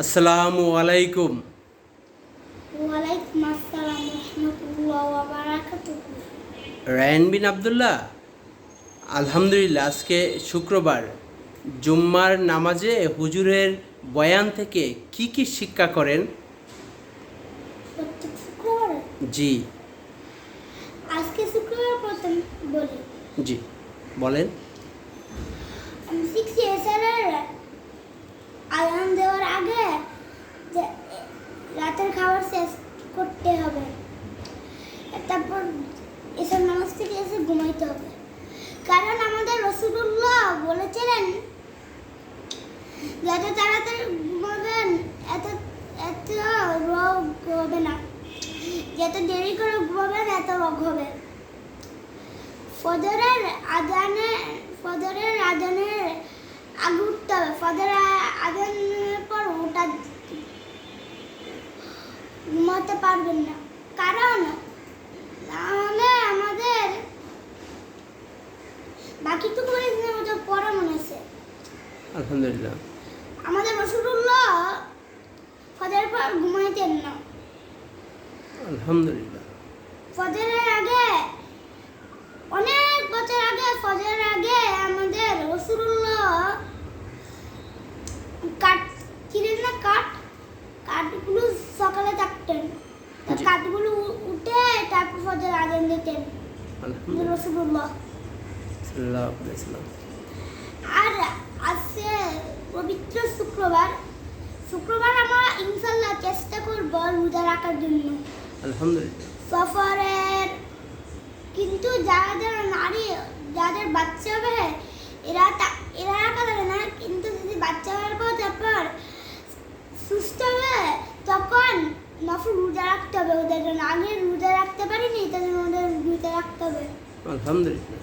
আসসালামু আলাইকুম। ওয়ালাইকুম আসসালাম রাহমাতুল্লাহি ওয়া বারাকাতুহু। রায়ান বিন আবদুল্লাহ, আলহামদুলিল্লাহ। আজকে শুক্রবার, জুম্মার নামাজে হুজুরের বয়ান থেকে কি কি শিক্ষা করেন? প্রত্যেক শুক্রবারে জি আজকে শুক্রবার প্রথম বলি জি বলেন। আমি শিখছি এসারের আজান দেওয়ার আগে যে রাতের খাবার শেষ করতে হবে, তারপর এসব নামাজ থেকে এসে ঘুমাইতে হবে। কারণ আমাদের রাসূলুল্লাহ বলেছিলেন যত তাড়াতাড়ি ঘুমাবেন এত এত রোগ হবে না, যত দেরি করে ঘুমাবেন এত রোগ হবে। ফজরের আজানের আগে উঠতে হবে। ফজরের আজানের পর ওটা ঘুমাতে পারবেন না, কারণ তাহলে আমাদের বাকিটুকু আমাদের পরে মনে আছে। আলহামদুলিল্লাহ। আমাদের রাসূলুল্লাহ ফজরের পর ঘুমাইতেন না। আলহামদুলিল্লাহ। ফজরের আগে অনেক বছর আগে ফজরের আগে আমাদের রাসূলুল্লাহ কাঠগুলো সকালে থাকতেন, জি। কাঠগুলো উঠে তারপর ফজর আজান দিতেন আলহামদুলিল্লাহ। রাসূলুল্লাহ। সাল্লাল্লাহু আলাইহি ওয়াসাল্লাম। আর আজকে পবিত্র শুক্রবার আমরা ইনশাআল্লাহ চেষ্টা করব রোজা রাখার জন্য আলহামদুলিল্লাহ। সফরের। কিন্তু যাদের বাচ্চা হবে এরা রাখা যাবে না, কিন্তু যদি বাচ্চা হওয়ার পর তারপর সুস্থ হবে তখন নফল রোজা রাখতে হবে। ওদের জন্য আগে রোজা রাখতে পারিনি, তাদের ওদের রোজা রাখতে হবে। আলহামদুলিল্লাহ।